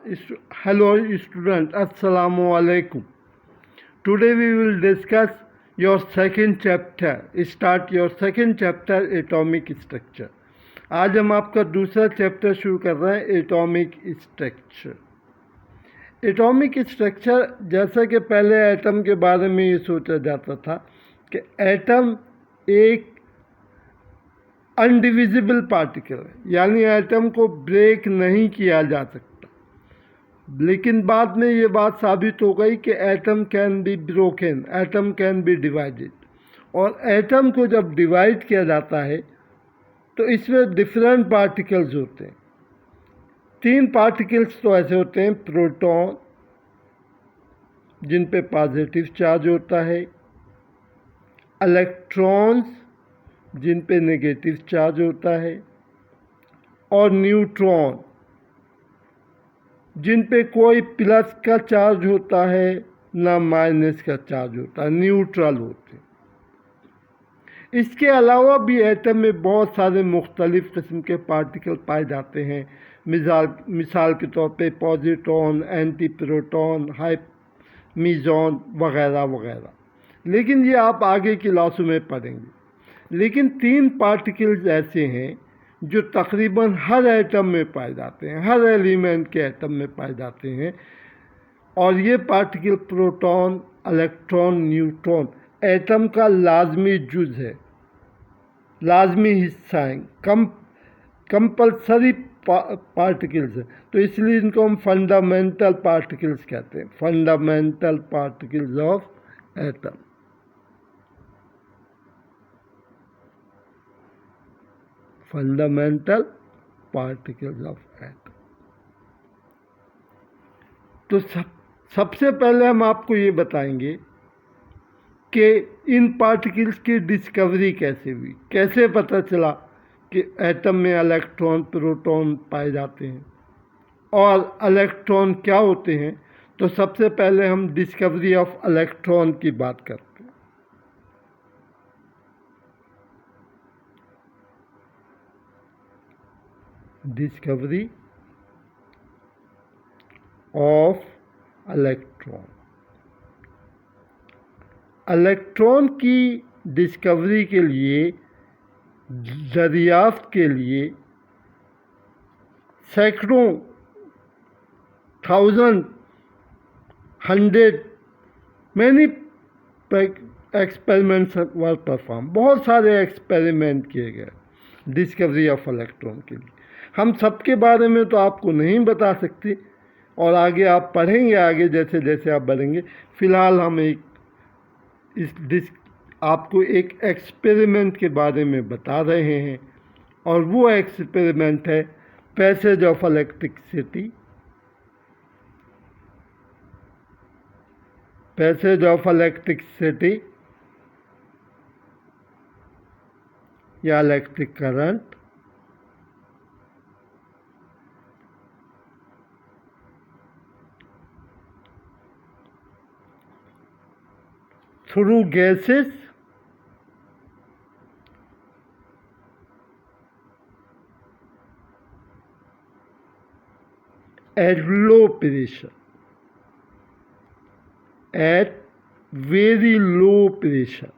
Hello student, Assalamu alaikum. Today we will discuss your second chapter. Start your second chapter Atomic Structure. आज हम आपका दूसरा chapter शुरू कर रहे हैं एटॉमिक स्ट्रक्चर. एटॉमिक स्ट्रक्चर जैसा कि पहले एटम के बारे में ये सोचा जाता था कि एटम एक अनडिविजिबल पार्टिकल है, यानी एटम को ब्रेक नहीं किया जा सकता. लेकिन बाद में ये बात साबित हो गई कि atom can be broken, atom can be divided. और एटम को जब डिवाइड किया जाता है तो इसमें डिफरेंट पार्टिकल्स होते हैं. 3 पार्टिकल्स तो ऐसे होते हैं: प्रोटॉन जिन पे पॉजिटिव चार्ज होता है, इलेक्ट्रॉन्स जिन पे नेगेटिव चार्ज होता है, और न्यूट्रॉन जिन पे कोई प्लस का चार्ज होता है ना माइनस का चार्ज होता है, न्यूट्रल होते हैं. इसके अलावा भी एटम में बहुत सारे मुख्तलिफ़ किस्म के पार्टिकल पाए जाते हैं. मिसाल के तौर पे पॉजिट्रॉन, एंटी प्रोटॉन, हाई मीजॉन वगैरह वगैरह. लेकिन ये आप आगे की क्लासों में पढ़ेंगे. लेकिन 3 पार्टिकल्स ऐसे हैं जो तकरीबन हर एटम में पाए जाते हैं, हर एलिमेंट के एटम में पाए जाते हैं. और ये particle proton, electron, neutron atom का लाजमी जुज़ है, लाजमी हिस्सा हैं, कंपल्सरी पार्टिकल्स हैं. तो इसलिए इनको हम फंडामेंटल पार्टिकल्स कहते हैं, fundamental particles of atom. Fundamental particles of atom. तो सबसे पहले हम आपको ये बताएंगे कि इन पार्टिकल्स की डिस्कवरी कैसे हुई, कैसे पता चला कि एटम में इलेक्ट्रॉन, प्रोटॉन पाए जाते हैं और इलेक्ट्रॉन क्या होते हैं. तो सबसे पहले हम डिस्कवरी ऑफ इलेक्ट्रॉन की बात करते हैं. Discovery of electron. इलेक्ट्रॉन की डिस्कवरी के लिए, दरियाफ्त के लिए सैकड़ों, 1000, 100 मैनी एक्सपेरिमेंट्स वर परफॉर्म. बहुत सारे एक्सपेरिमेंट किए गए डिस्कवरी ऑफ इलेक्ट्रॉन के लिए. हम सबके बारे में तो आपको नहीं बता सकते और आगे आप पढ़ेंगे, आगे जैसे जैसे आप बढ़ेंगे. फ़िलहाल हम आपको एक एक्सपेरिमेंट के बारे में बता रहे हैं और वो एक्सपेरिमेंट है passage of electricity. Passage of electricity या electric current through gases at low pressure, at very low pressure.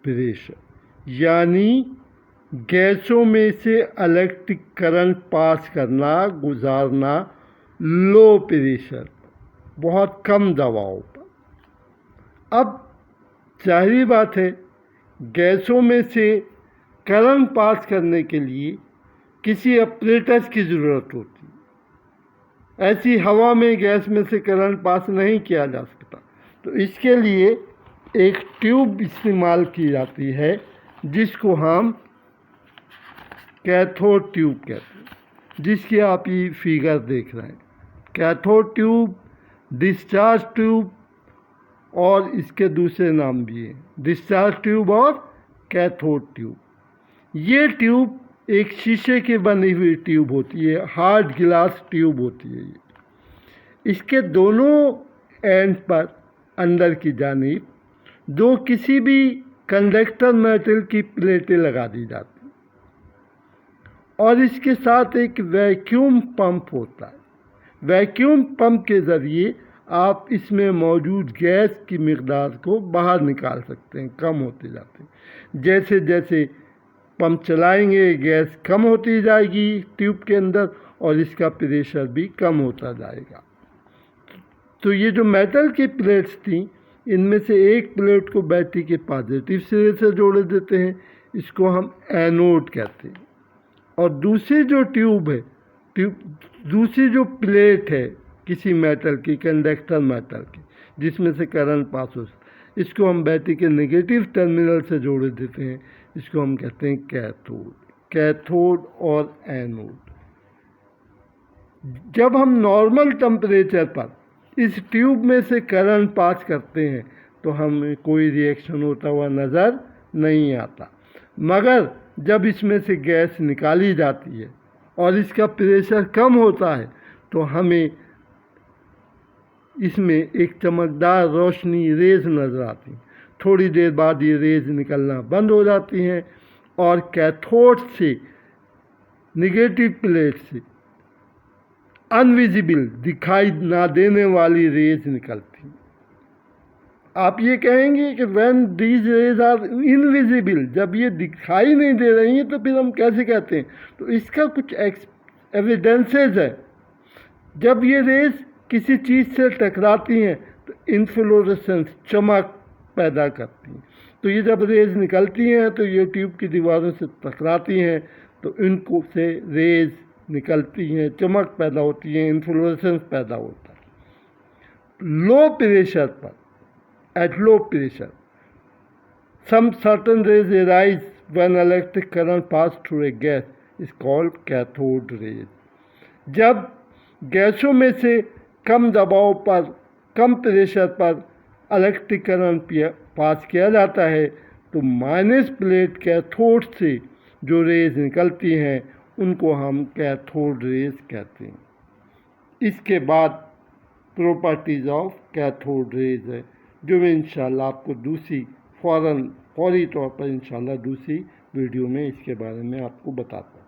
Pressure यानी गैसों में से इलेक्ट्रिक करंट पास करना, गुजारना लो प्रेशर, बहुत कम दबाव पर. अब जाहिर बात है गैसों में से करंट पास करने के लिए किसी ऑपरेटर्स की ज़रूरत होती है. ऐसी हवा में गैस में से करंट पास नहीं किया जा सकता. तो इसके लिए एक ट्यूब इस्तेमाल की जाती है जिसको हम कैथोड ट्यूब कहते हैं, जिसकी आप ये फिगर देख रहे हैं. कैथोड ट्यूब, डिस्चार्ज ट्यूब और इसके दूसरे नाम भी हैं, डिस्चार्ज ट्यूब और कैथोड ट्यूब. ये ट्यूब एक शीशे की बनी हुई ट्यूब होती है, हार्ड ग्लास ट्यूब होती है ये. इसके दोनों एंड पर अंदर की जानिब दो किसी भी कंडक्टर मेटल की प्लेटें लगा दी जाती हैं और इसके साथ एक वैक्यूम पंप होता है। वैक्यूम पंप के ज़रिए आप इसमें मौजूद गैस की मिक़दार को बाहर निकाल सकते हैं, कम होते जाते हैं। जैसे जैसे पंप चलाएंगे गैस कम होती जाएगी ट्यूब के अंदर और इसका प्रेशर भी कम होता जाएगा। तो ये जो मेटल की प्लेट्स थी, इनमें से एक प्लेट को बैटरी के पॉजिटिव सिरे से जोड़ देते हैं, इसको हम एनोड कहते हैं, और दूसरी जो ट्यूब है, दूसरी जो प्लेट है किसी मेटल की, कंडक्टर मेटल की, जिसमें से करंट पास हो, इसको हम बैटरी के नेगेटिव टर्मिनल से जोड़ देते हैं, इसको हम कहते हैं कैथोड। कैथोड और एनोड। जब हम नॉर्मल टेम्परेचर पर इस ट्यूब में से करंट पास करते हैं तो हमें कोई रिएक्शन होता हुआ नज़र नहीं आता, मगर जब इसमें से गैस निकाली जाती है और इसका प्रेशर कम होता है तो हमें इसमें एक चमकदार रोशनी रेज नज़र आती हैं। थोड़ी देर बाद ये रेज निकलना बंद हो जाती हैं और कैथोड से, निगेटिव प्लेट से अनविजिबल, दिखाई ना देने वाली रेज निकलती हैं। आप ये कहेंगे कि when these rays are invisible, जब ये दिखाई नहीं दे रही हैं तो फिर हम कैसे कहते हैं? तो इसका कुछ एविडेंसेस है। जब ये रेज किसी चीज़ से टकराती हैं तो इन्फ्लोरेसेंस, चमक पैदा करती हैं। तो ये जब रेज निकलती हैं तो ये ट्यूब की दीवारों से टकराती हैं तो इनको से रेज निकलती हैं, चमक पैदा होती है, इन्फ्लोरेसेंस पैदा होता है। लो प्रेशर पर, at low pressure, some certain rays arise when electric current pass through a gas is called cathode rays. जब गैसों में से कम दबाव पर, कम प्रेशर पर इलेक्ट्रिक करंट पास किया जाता है तो माइनस प्लेट कैथोड से जो रेज निकलती हैं उनको हम कैथोड रेज कहते हैं। इसके बाद प्रॉपर्टीज़ ऑफ कैथोड रेज है जो मैं इंशाल्लाह आपको फौरी तौर पर इंशाल्लाह दूसरी वीडियो में इसके बारे में आपको बताता हूँ।